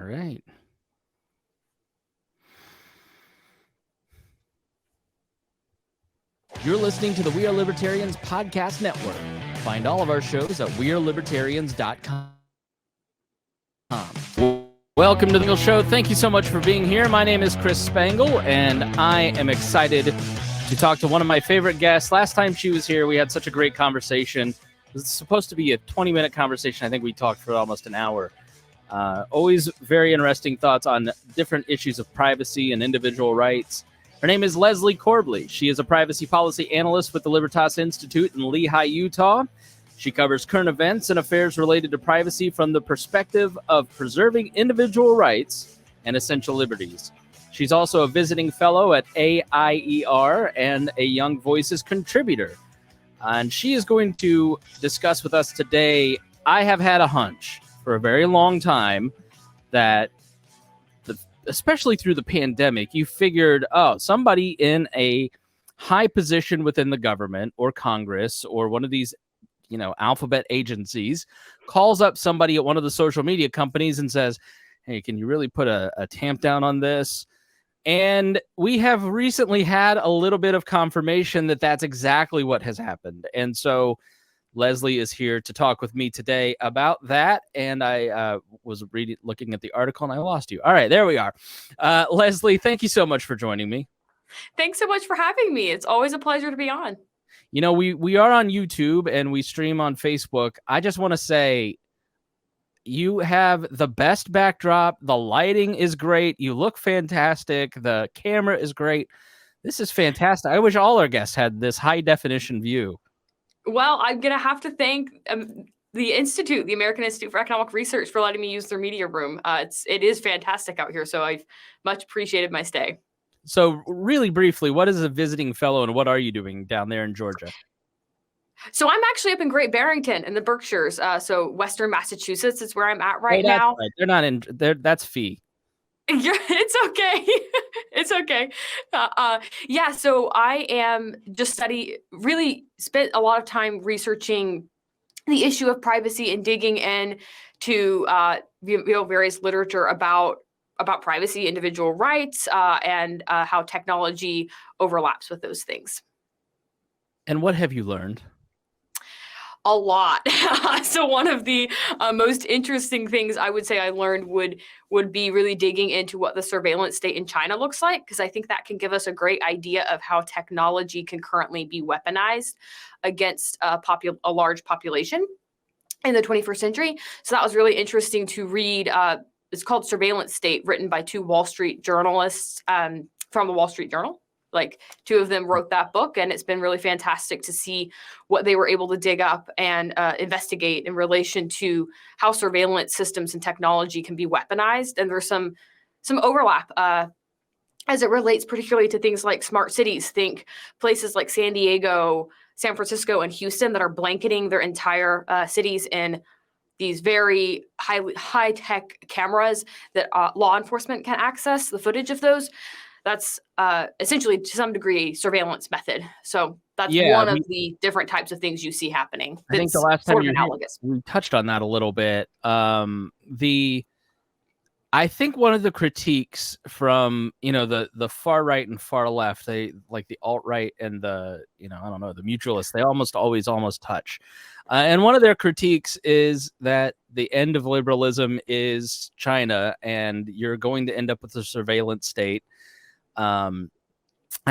All right. You're listening to the We Are Libertarians podcast network. Find all of our shows at wearelibertarians.com. Welcome to the show. Thank you so much for being here. My name is Chris Spangle, and I am excited to talk to one of my favorite guests. Last time she was here, we had such a great conversation. It was supposed to be a 20-minute conversation. I think we talked for almost an hour. Always very interesting thoughts on different issues of privacy and individual rights. Her name is Leslie Corbley. She is a privacy policy analyst with the Libertas Institute in Lehi, Utah. She covers current events and affairs related to privacy from the perspective of preserving individual rights and essential liberties. She's also a visiting fellow at AIER and a Young Voices contributor. And she is going to discuss with us today. I have had a hunch for a very long time that especially through the pandemic, you figured, oh, somebody in a high position within the government or Congress or one of these, alphabet agencies calls up somebody at one of the social media companies and says, hey, can you really put a tamp down on this? And we have recently had a little bit of confirmation that that's exactly what has happened. And so Leslie is here to talk with me today about that, and I was looking at the article, and I lost you. All right, there we are. Leslie, thank you so much for joining me. Thanks so much for having me. It's always a pleasure to be on. We are on YouTube, and we stream on Facebook. I just want to say you have the best backdrop. The lighting is great. You look fantastic. The camera is great. This is fantastic. I wish all our guests had this high-definition view. Well, I'm going to have to thank the Institute, the American Institute for Economic Research, for letting me use their media room. It is fantastic out here, so I've much appreciated my stay. So really briefly, what is a visiting fellow and what are you doing down there in Georgia? So I'm actually up in Great Barrington in the Berkshires. So Western Massachusetts is where I'm at right now. Right. They're not in there. That's fee. It's okay. It's okay. So I am just really spent a lot of time researching the issue of privacy and digging in to various literature about privacy, individual rights, and how technology overlaps with those things. And what have you learned? A lot. So one of the most interesting things I would say I learned would be really digging into what the surveillance state in China looks like, because I think that can give us a great idea of how technology can currently be weaponized against a large population in the 21st century. So that was really interesting to read. It's called Surveillance State, written by two Wall Street journalists from the Wall Street Journal. Like two of them wrote that book, and it's been really fantastic to see what they were able to dig up and investigate in relation to how surveillance systems and technology can be weaponized. And there's some overlap as it relates particularly to things like smart cities. Think places like San Diego, San Francisco, and Houston that are blanketing their entire cities in these very high-tech cameras that law enforcement can access the footage of those. That's essentially, to some degree, surveillance method. So that's one of the different types of things you see happening. I think the last time we touched on that a little bit. I think one of the critiques from the far right and far left, they like the alt right and the the mutualists, they almost always touch. And one of their critiques is that the end of liberalism is China, and you're going to end up with a surveillance state. And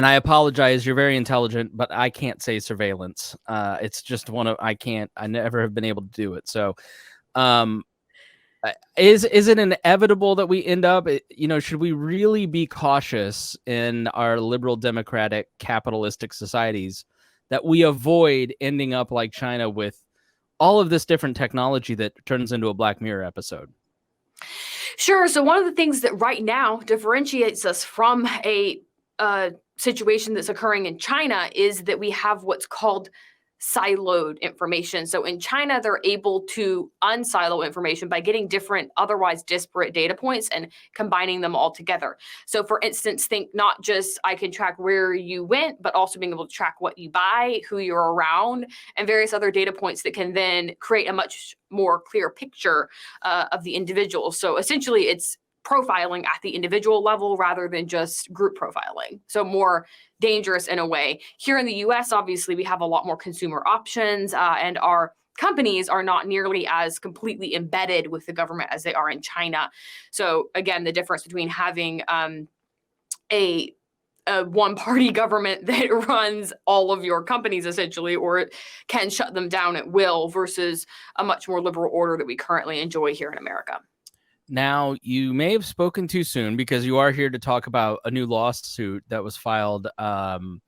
I apologize, you're very intelligent, but I can't say surveillance. It's just I never have been able to do it. So, is it inevitable that we end up, should we really be cautious in our liberal democratic capitalistic societies that we avoid ending up like China with all of this different technology that turns into a Black Mirror episode? Sure. So one of the things that right now differentiates us from a situation that's occurring in China is that we have what's called siloed information. So in China, they're able to unsilo information by getting different, otherwise disparate data points and combining them all together. So for instance, think not just I can track where you went, but also being able to track what you buy, who you're around, and various other data points that can then create a much more clear picture of the individual. So essentially, it's profiling at the individual level rather than just group profiling. So more dangerous in a way. Here in the US, obviously, we have a lot more consumer options, and our companies are not nearly as completely embedded with the government as they are in China. So again, the difference between having a one-party government that runs all of your companies essentially, or it can shut them down at will, versus a much more liberal order that we currently enjoy here in America. Now, you may have spoken too soon because you are here to talk about a new lawsuit that was filed. Two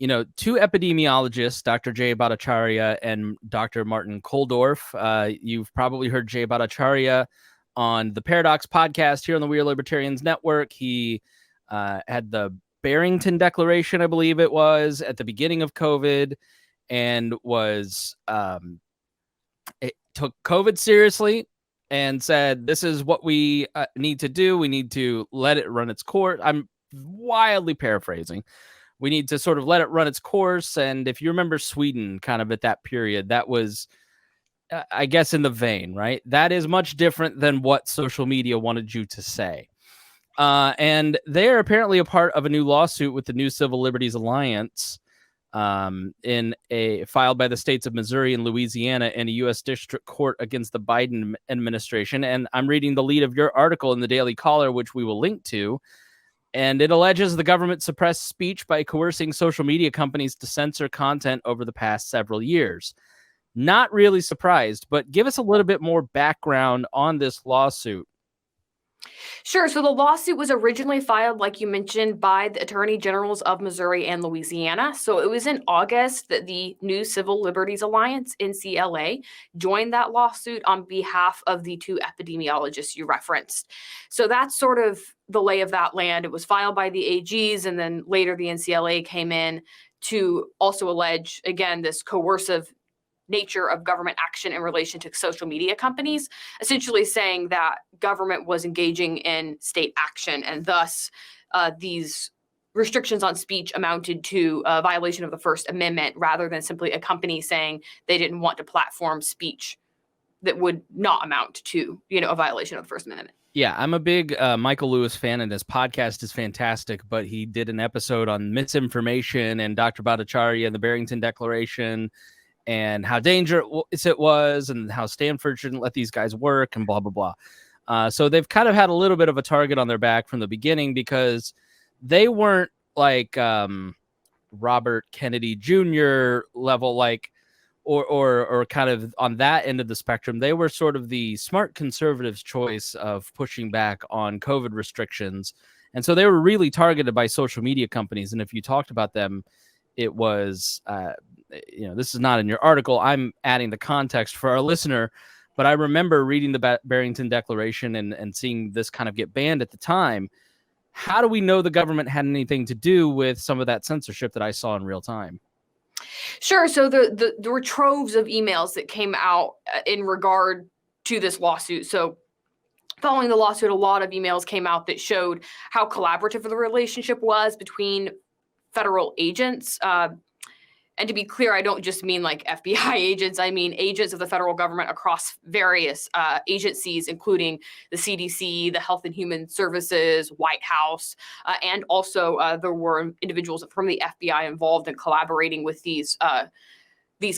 epidemiologists, Dr. Jay Bhattacharya and Dr. Martin Koldorf. You've probably heard Jay Bhattacharya on the Paradox podcast here on the We Are Libertarians Network. He had the Barrington Declaration, I believe it was, at the beginning of COVID, and it took COVID seriously and said, this is what we need to do. We need to let it run its course. I'm wildly paraphrasing. We need to sort of let it run its course. And if you remember Sweden kind of at that period, that was, I guess, in the vein, right? That is much different than what social media wanted you to say. And they're apparently a part of a new lawsuit with the New Civil Liberties Alliance, in a filed by the states of Missouri and Louisiana in a U.S. district court against the Biden administration. And I'm reading the lead of your article in the Daily Caller, which we will link to. And it alleges the government suppressed speech by coercing social media companies to censor content over the past several years. Not really surprised, but give us a little bit more background on this lawsuit. Sure. So the lawsuit was originally filed, like you mentioned, by the Attorney Generals of Missouri and Louisiana. So it was in August that the New Civil Liberties Alliance, NCLA, joined that lawsuit on behalf of the two epidemiologists you referenced. So that's sort of the lay of that land. It was filed by the AGs, and then later the NCLA came in to also allege, again, this coercive nature of government action in relation to social media companies, essentially saying that government was engaging in state action, and thus these restrictions on speech amounted to a violation of the First Amendment, rather than simply a company saying they didn't want to platform speech that would not amount to, a violation of the First Amendment. Yeah, I'm a big Michael Lewis fan, and his podcast is fantastic, but he did an episode on misinformation and Dr. Bhattacharya and the Barrington Declaration, and how dangerous it was, and how Stanford shouldn't let these guys work, and blah, blah, blah. So they've kind of had a little bit of a target on their back from the beginning, because they weren't like Robert Kennedy Jr. level, like, or kind of on that end of the spectrum. They were sort of the smart conservatives' choice of pushing back on COVID restrictions. And so they were really targeted by social media companies. And if you talked about them, it was, this is not in your article. I'm adding the context for our listener, but I remember reading the Barrington Declaration and seeing this kind of get banned at the time. How do we know the government had anything to do with some of that censorship that I saw in real time? Sure. So there were troves of emails that came out in regard to this lawsuit. So following the lawsuit, a lot of emails came out that showed how collaborative the relationship was between federal agents. And to be clear, I don't just mean like FBI agents. I mean agents of the federal government across various agencies, including the CDC, the Health and Human Services, White House, and also there were individuals from the FBI involved in collaborating with these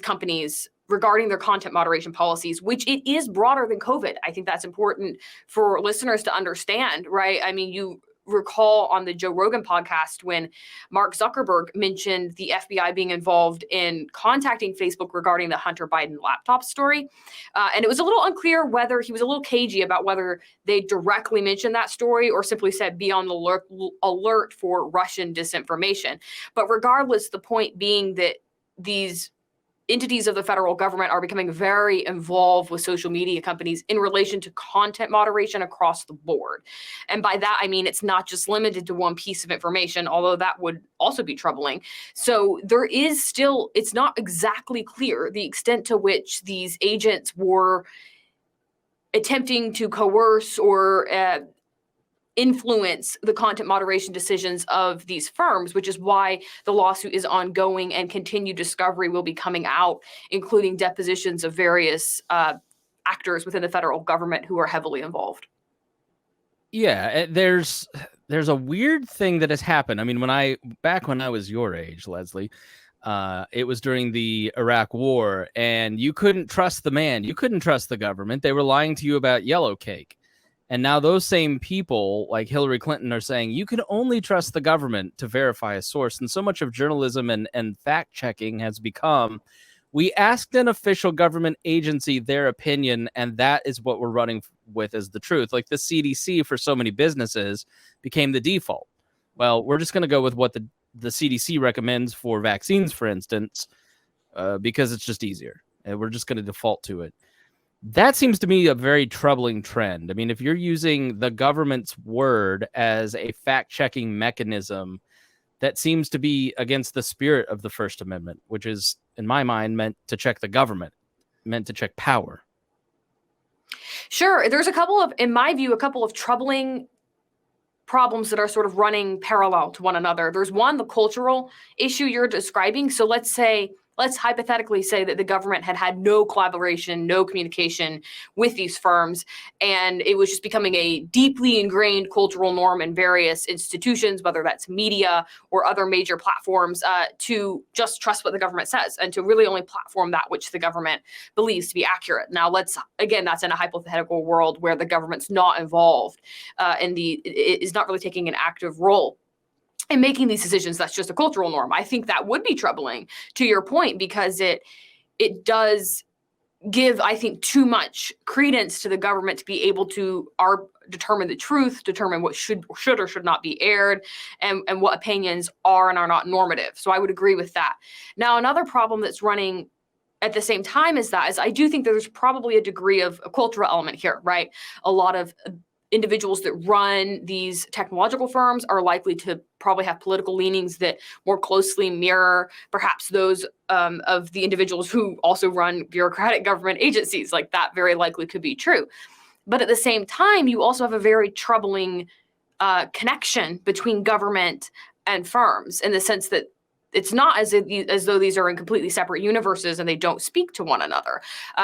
companies regarding their content moderation policies, which it is broader than COVID. I think that's important for listeners to understand, right? I mean, you recall on the Joe Rogan podcast when Mark Zuckerberg mentioned the FBI being involved in contacting Facebook regarding the Hunter Biden laptop story. And it was a little unclear whether he was a little cagey about whether they directly mentioned that story or simply said be on the alert for Russian disinformation. But regardless, the point being that these entities of the federal government are becoming very involved with social media companies in relation to content moderation across the board. And by that, I mean, it's not just limited to one piece of information, although that would also be troubling. So there is still, it's not exactly clear the extent to which these agents were attempting to coerce or influence the content moderation decisions of these firms, which is why the lawsuit is ongoing and continued discovery will be coming out, including depositions of various actors within the federal government who are heavily involved. Yeah, there's a weird thing that has happened. I mean, back when I was your age, Leslie, it was during the Iraq War, and you couldn't trust the man. You couldn't trust the government. They were lying to you about yellow cake. And now those same people, like Hillary Clinton, are saying you can only trust the government to verify a source. And so much of journalism and fact-checking has become, we asked an official government agency their opinion, and that is what we're running with as the truth. Like the CDC for so many businesses became the default. Well, we're just going to go with what the CDC recommends for vaccines, for instance, because it's just easier. And we're just going to default to it. That seems to me a very troubling trend. I mean, if you're using the government's word as a fact-checking mechanism, that seems to be against the spirit of the First Amendment, which is, in my mind, meant to check the government, meant to check power. Sure. There's in my view, a couple of troubling problems that are sort of running parallel to one another. There's one, the cultural issue you're describing. So let's hypothetically say that the government had no collaboration, no communication with these firms, and it was just becoming a deeply ingrained cultural norm in various institutions, whether that's media or other major platforms, to just trust what the government says and to really only platform that which the government believes to be accurate. Now, that's in a hypothetical world where the government's not involved is not really taking an active role in making these decisions. That's just a cultural norm. I think that would be troubling, to your point, because it does give, I think, too much credence to the government to be able to determine the truth, determine what should or should not be aired, and what opinions are and are not normative. So I would agree with that. Now, another problem that's running at the same time is I do think there's probably a degree of a cultural element here, right? A lot of individuals that run these technological firms are likely to probably have political leanings that more closely mirror perhaps those of the individuals who also run bureaucratic government agencies. Like that very likely could be true. But at the same time, you also have a very troubling connection between government and firms in the sense that it's not as though these are in completely separate universes and they don't speak to one another.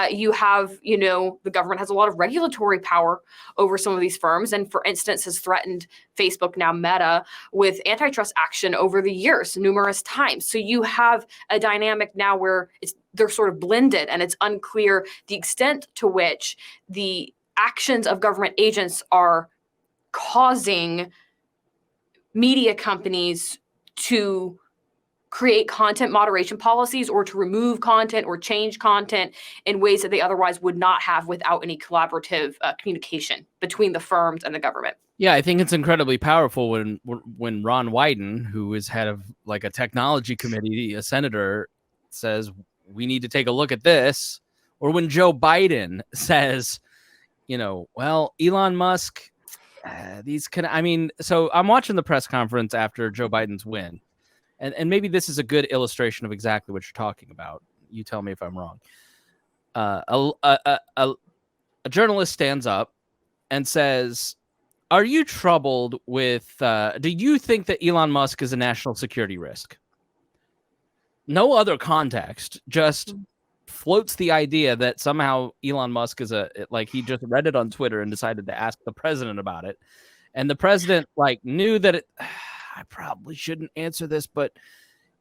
You have, the government has a lot of regulatory power over some of these firms, and for instance, has threatened Facebook, now Meta, with antitrust action over the years, numerous times. So you have a dynamic now where they're sort of blended, and it's unclear the extent to which the actions of government agents are causing media companies to create content moderation policies or to remove content or change content in ways that they otherwise would not have without any collaborative communication between the firms and the government. Yeah, I think it's incredibly powerful when Ron Wyden, who is head of like a technology committee, a senator, says we need to take a look at this, or when Joe Biden says, well, Elon Musk, so I'm watching the press conference after Joe Biden's win. And maybe this is a good illustration of exactly what you're talking about. You tell me if I'm wrong. A journalist stands up and says, are you troubled with, do you think that Elon Musk is a national security risk? No other context, just floats the idea that somehow Elon Musk is he just read it on Twitter and decided to ask the president about it. And the president knew that I probably shouldn't answer this, but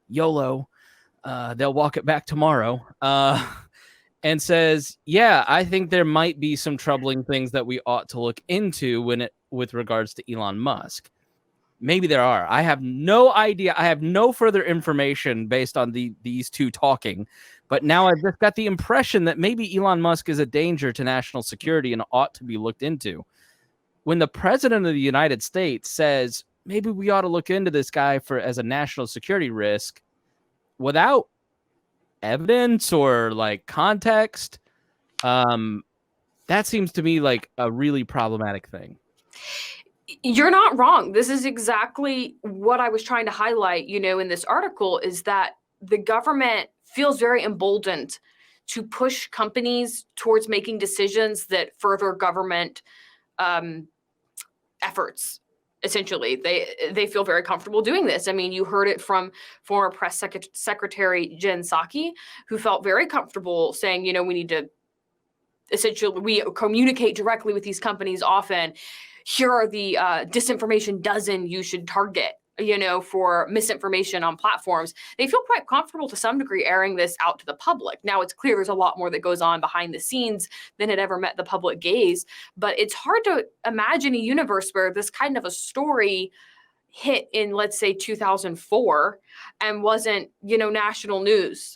YOLO, they'll walk it back tomorrow, and says, yeah, I think there might be some troubling things that we ought to look into with regards to Elon Musk. Maybe there are. I have no idea. I have no further information based on these two talking, but now I've just got the impression that maybe Elon Musk is a danger to national security and ought to be looked into. When the president of the United States says, maybe we ought to look into this guy as a national security risk without evidence or like context. That seems to me like a really problematic thing. You're not wrong. This is exactly what I was trying to highlight, in this article, is that the government feels very emboldened to push companies towards making decisions that further government efforts. Essentially, they feel very comfortable doing this. I mean, you heard it from former press secretary Jen Psaki, who felt very comfortable saying, we need to essentially we communicate directly with these companies often. Here are the disinformation dozen you should target, for misinformation on platforms. They feel quite comfortable to some degree airing this out to the public. Now, it's clear there's a lot more that goes on behind the scenes than had ever met the public gaze, but it's hard to imagine a universe where this kind of a story hit in, let's say, 2004 and wasn't, national news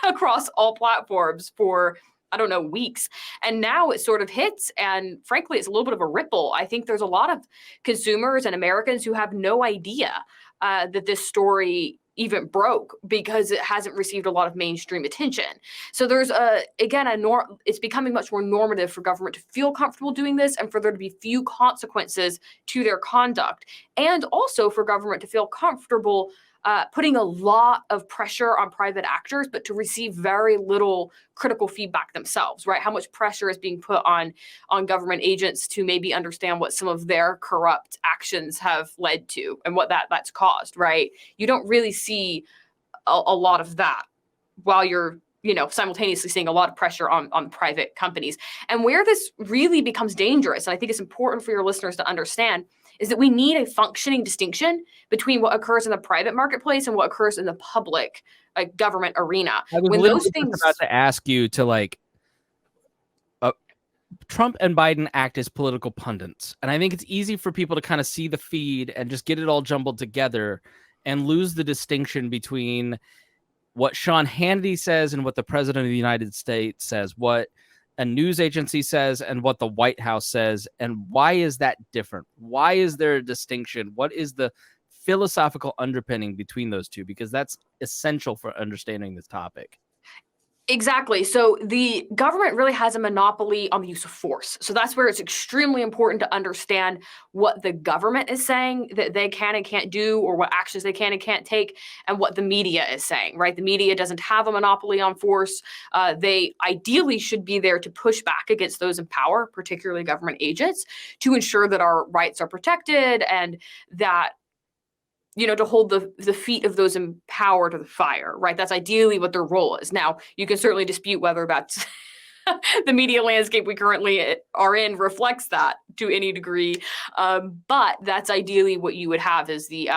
across all platforms for, I don't know, weeks. And now it sort of hits. And frankly, it's a little bit of a ripple. I think there's a lot of consumers and Americans who have no idea that this story even broke because it hasn't received a lot of mainstream attention. So there's it's becoming much more normative for government to feel comfortable doing this and for there to be few consequences to their conduct. And also for government to feel comfortable putting a lot of pressure on private actors, but to receive very little critical feedback themselves, right? How much pressure is being put on government agents to maybe understand what some of their corrupt actions have led to and what that's caused, right? You don't really see a lot of that while you're simultaneously seeing a lot of pressure on private companies. And where this really becomes dangerous, and I think it's important for your listeners to understand, is that we need a functioning distinction between what occurs in the private marketplace and what occurs in the public government arena. I was When literally those things about to ask you to like, Trump and Biden act as political pundits. And I think it's easy for people to kind of see the feed and just get it all jumbled together and lose the distinction between what Sean Hannity says and what the president of the United States says, what a news agency says and what the White House says. And why is that different? Why is there a distinction? What is the philosophical underpinning between those two? Because that's essential for understanding this topic. Exactly. So the government really has a monopoly on the use of force. So that's where it's extremely important to understand what the government is saying that they can and can't do, or what actions they can and can't take, and what the media is saying, right? The media doesn't have a monopoly on force. They ideally should be there to push back against those in power, particularly government agents, to ensure that our rights are protected and that to hold the feet of those in power to the fire, right? That's ideally what their role is. Now, you can certainly dispute whether that's the media landscape we currently are in reflects that to any degree. But that's ideally what you would have is the,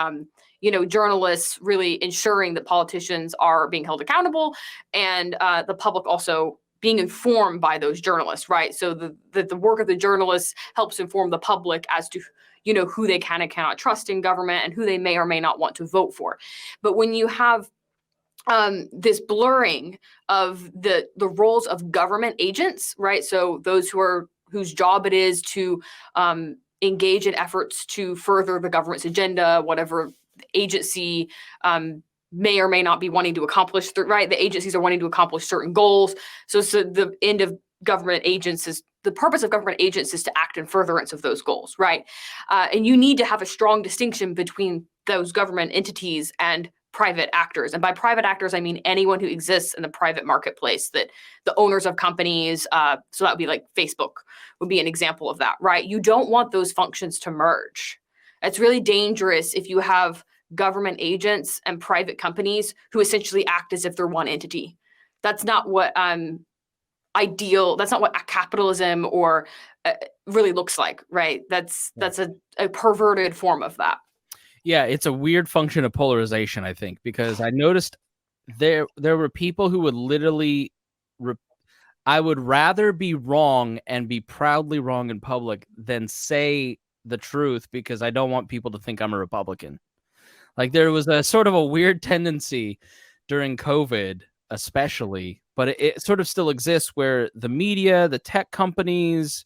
journalists really ensuring that politicians are being held accountable and the public also being informed by those journalists, right? So the work of the journalists helps inform the public as to who they can and cannot trust in government and who they may or may not want to vote for. But when you have this blurring of the roles of government agents, right? So those whose job it is to engage in efforts to further the government's agenda, whatever agency may or may not be wanting to accomplish, right? The agencies are wanting to accomplish certain goals. So the end of government agents is the purpose of government agents is to act in furtherance of those goals, right? And you need to have a strong distinction between those government entities and private actors. And by private actors, I mean anyone who exists in the private marketplace, that the owners of companies, so that would be like Facebook would be an example of that, right? You don't want those functions to merge. It's really dangerous if you have government agents and private companies who essentially act as if they're one entity. That's not what ideal. That's not what capitalism or really looks like, right? That's a perverted form of that. Yeah, it's a weird function of polarization, I think, because I noticed there were people who would literally I would rather be wrong and be proudly wrong in public than say the truth because I don't want people to think I'm a Republican. Like there was a sort of a weird tendency during COVID, especially, but it sort of still exists where the media, the tech companies,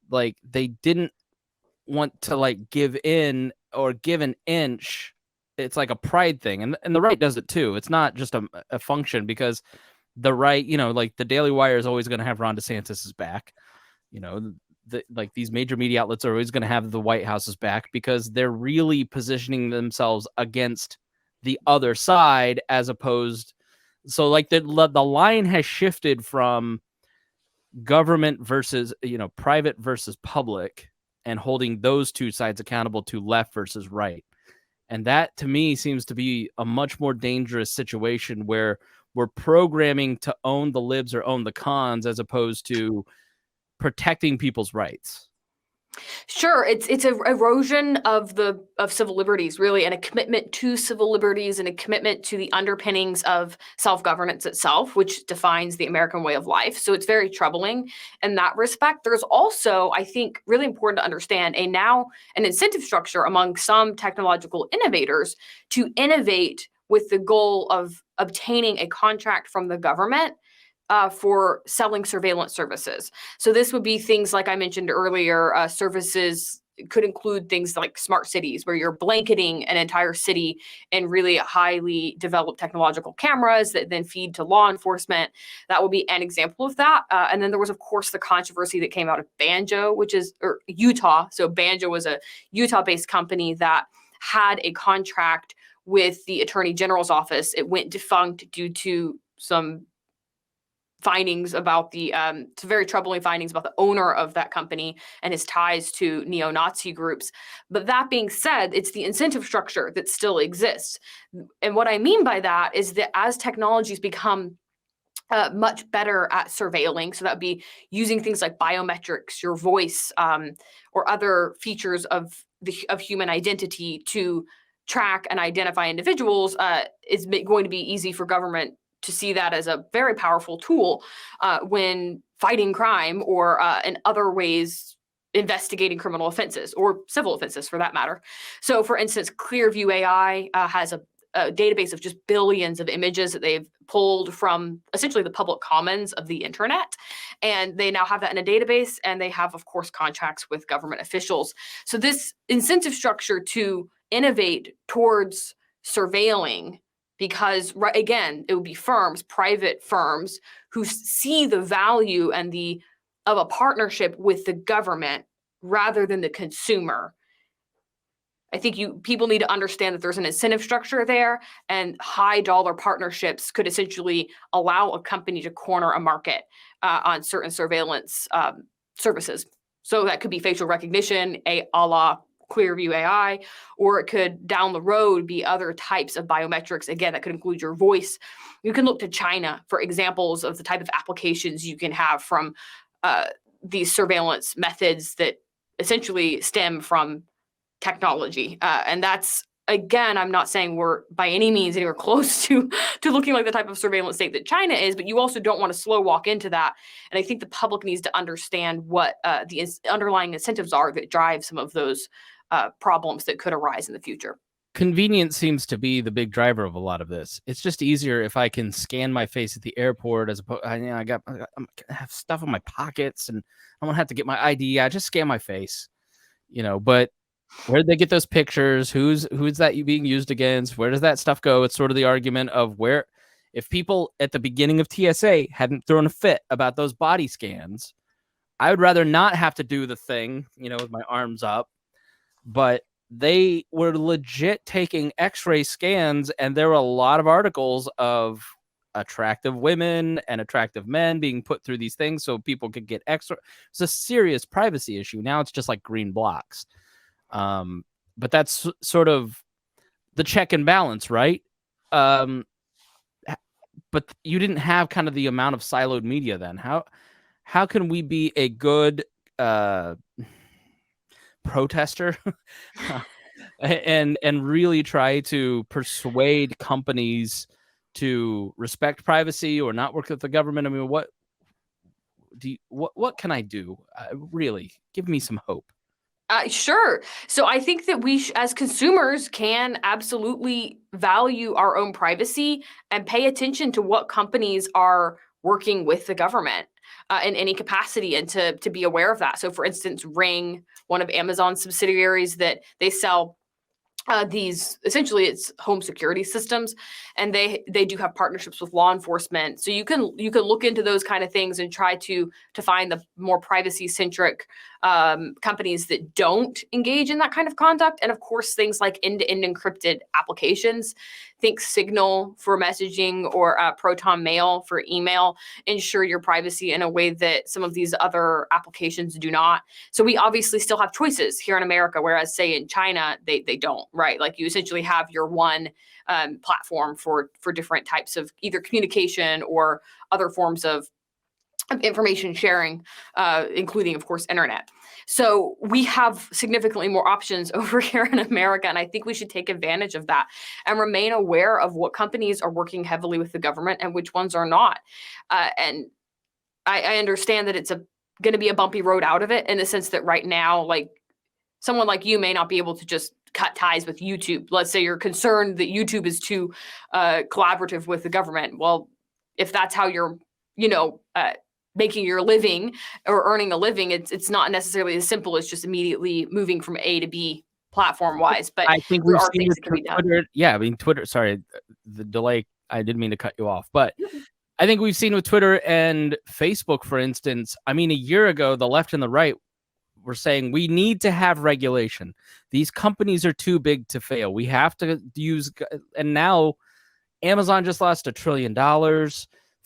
like they didn't want to like give in or give an inch it's like a pride thing, and the right does it too. It's not just a function, because the right, like the Daily Wire is always going to have Ron DeSantis's back. Like these major media outlets are always going to have the White House's back, because they're really positioning themselves against the other side, as opposed. So like the line has shifted from government versus, private versus public, and holding those two sides accountable to left versus right. And that, to me, seems to be a much more dangerous situation, where we're programming to own the libs or own the cons, as opposed to protecting people's rights. Sure, it's a erosion of civil liberties, really, and a commitment to civil liberties, and a commitment to the underpinnings of self-governance itself, which defines the American way of life. So it's very troubling in that respect. There's also, I think, really important to understand an incentive structure among some technological innovators to innovate with the goal of obtaining a contract from the government for selling surveillance services. So this would be things like I mentioned earlier. Services could include things like smart cities, where you're blanketing an entire city in really highly developed technological cameras that then feed to law enforcement. That would be an example of that. And then there was, of course, the controversy that came out of Banjo, or Utah. So Banjo was a Utah-based company that had a contract with the Attorney General's office. It went defunct due to some findings about some very troubling findings about the owner of that company and his ties to neo-Nazi groups. But that being said, it's the incentive structure that still exists. And what I mean by that is that as technologies become much better at surveilling, so that would be using things like biometrics, your voice, or other features of human identity to track and identify individuals, is going to be easy for government to see that as a very powerful tool when fighting crime, or in other ways investigating criminal offenses, or civil offenses for that matter. So for instance, Clearview AI has a database of just billions of images that they've pulled from essentially the public commons of the internet. And they now have that in a database, and they have, of course, contracts with government officials. So this incentive structure to innovate towards surveilling, because again, it would be private firms, who see the value of a partnership with the government rather than the consumer. I think people need to understand that there's an incentive structure there, and high dollar partnerships could essentially allow a company to corner a market on certain surveillance services. So that could be facial recognition, a la Clearview AI, or it could down the road be other types of biometrics. Again, that could include your voice. You can look to China for examples of the type of applications you can have from these surveillance methods that essentially stem from technology. And that's, again, I'm not saying we're by any means anywhere close to looking like the type of surveillance state that China is, but you also don't want to slow walk into that. And I think the public needs to understand what the underlying incentives are that drive some of those problems that could arise in the future. Convenience seems to be the big driver of a lot of this. It's just easier if I can scan my face at the airport, as opposed, I have stuff in my pockets, and I don't have to get my ID. I just scan my face, But where did they get those pictures? Who's that being used against? Where does that stuff go? It's sort of the argument of where, if people at the beginning of TSA hadn't thrown a fit about those body scans, I would rather not have to do the thing, with my arms up. But they were legit taking X-ray scans, and there were a lot of articles of attractive women and attractive men being put through these things so people could get extra. It's a serious privacy issue. Now it's just like green blocks. But that's sort of the check and balance, right? But you didn't have kind of the amount of siloed media then. How can we be a good protester and really try to persuade companies to respect privacy or not work with the government? I mean, what can I do? Really, give me some hope. Sure. So I think that we, as consumers, can absolutely value our own privacy and pay attention to what companies are working with the government in any capacity, and to be aware of that. So, for instance, Ring, one of Amazon's subsidiaries, that they sell these, essentially it's home security systems, and they do have partnerships with law enforcement. So you can look into those kind of things and try to find the more privacy centric companies that don't engage in that kind of conduct. And of course, things like end-to-end encrypted applications, think Signal for messaging or Proton Mail for email, ensure your privacy in a way that some of these other applications do not. So we obviously still have choices here in America, whereas say in China, they don't, right? Like you essentially have your one platform for different types of either communication or other forms of information sharing, including, of course, internet. So we have significantly more options over here in America, and I think we should take advantage of that and remain aware of what companies are working heavily with the government and which ones are not. And I understand that it's going to be a bumpy road out of it, in the sense that right now, like someone like you may not be able to just cut ties with YouTube. Let's say you're concerned that YouTube is too collaborative with the government. Well, if that's how you're, making your living or earning a living, it's not necessarily as simple as just immediately moving from A to B platform wise. But I think there we've are seen things with that can be done. Twitter. Yeah, I mean, Twitter. Sorry, the delay. I didn't mean to cut you off, but I think we've seen with Twitter and Facebook, for instance. I mean, a year ago, the left and the right were saying we need to have regulation. These companies are too big to fail. We have to use, and now Amazon just lost $1 trillion.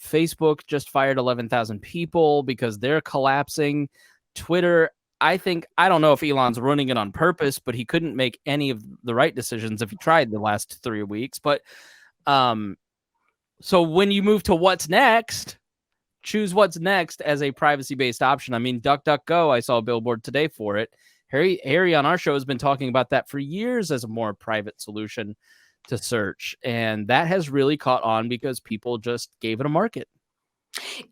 Facebook just fired 11,000 people because they're collapsing. Twitter, I don't know if Elon's running it on purpose, but he couldn't make any of the right decisions if he tried the last 3 weeks. But so when you move to what's next, choose what's next as a privacy-based option. I mean, DuckDuckGo, I saw a billboard today for it. Harry on our show has been talking about that for years as a more private solution to search. And that has really caught on because people just gave it a market.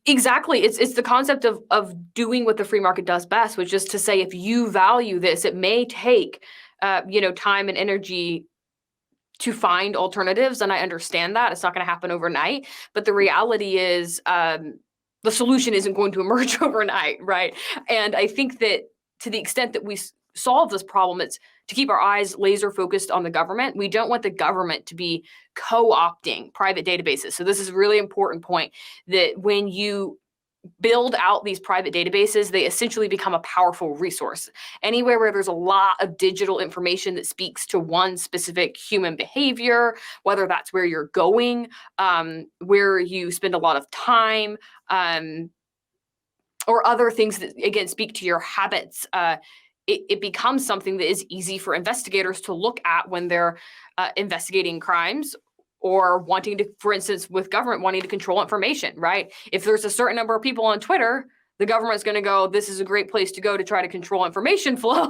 Exactly. It's the concept of doing what the free market does best, which is to say, if you value this, it may take, time and energy to find alternatives. And I understand that it's not going to happen overnight, but the reality is, the solution isn't going to emerge overnight, right? And I think that to the extent that we solve this problem, it's to keep our eyes laser focused on the government. We don't want the government to be co-opting private databases. So this is a really important point, that when you build out these private databases, they essentially become a powerful resource. Anywhere where there's a lot of digital information that speaks to one specific human behavior, whether that's where you're going, where you spend a lot of time, or other things that, again, speak to your habits, it becomes something that is easy for investigators to look at when they're investigating crimes, or wanting to, for instance, with government wanting to control information, right? If there's a certain number of people on Twitter, the government's going to go, this is a great place to go to try to control information flow,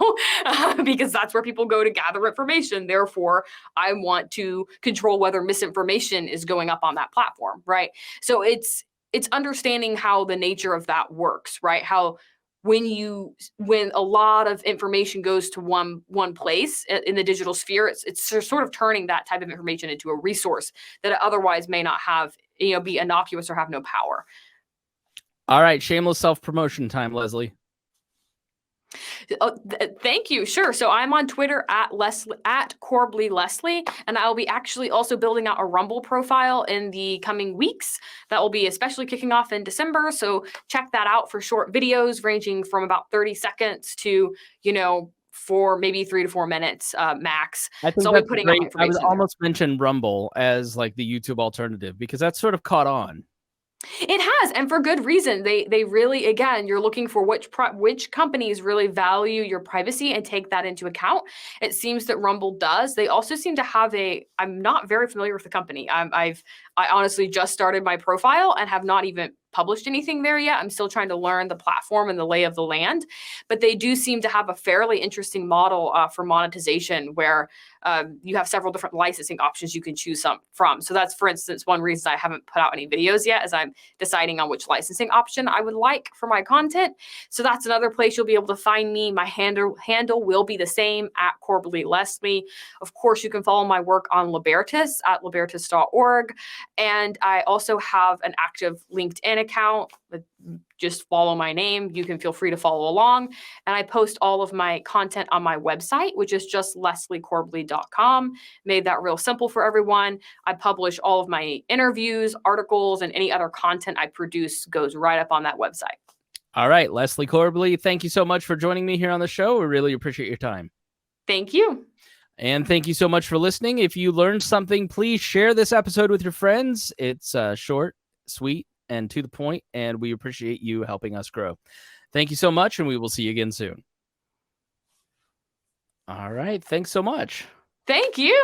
because that's where people go to gather information. Therefore, I want to control whether misinformation is going up on that platform, right? So it's understanding how the nature of that works, right? How when a lot of information goes to one place in the digital sphere, it's sort of turning that type of information into a resource that it otherwise may not have, be innocuous or have no power. All right, shameless self-promotion time, Leslie. Oh, thank you. Sure. So I'm on Twitter at Corbly Leslie, and I'll be actually also building out a Rumble profile in the coming weeks. That will be especially kicking off in December. So check that out for short videos ranging from about 30 seconds to, for maybe 3 to 4 minutes max. I think so I'll be putting out information. I would almost mention Rumble as like the YouTube alternative, because that's sort of caught on. It has, and for good reason. They really, again, you're looking for which companies really value your privacy and take that into account. It seems that Rumble does. They also seem to have I'm not very familiar with the company. I honestly just started my profile and have not even published anything there yet. I'm still trying to learn the platform and the lay of the land, but they do seem to have a fairly interesting model for monetization, where you have several different licensing options you can choose from. So that's, for instance, one reason I haven't put out any videos yet, as I'm deciding on which licensing option I would like for my content. So that's another place you'll be able to find me. My handle will be the same, at Corbly Leslie. Of course, you can follow my work on Libertas at libertas.org. And I also have an active LinkedIn account with just follow my name. You can feel free to follow along. And I post all of my content on my website, which is just lesliecorbly.com. Made that real simple for everyone. I publish all of my interviews, articles, and any other content I produce goes right up on that website. All right, Leslie Corbly, thank you so much for joining me here on the show. We really appreciate your time. Thank you. And thank you so much for listening. If you learned something, please share this episode with your friends. It's short, sweet, and to the point, and we appreciate you helping us grow. Thank you so much, and we will see you again soon. All right, thanks so much. Thank you.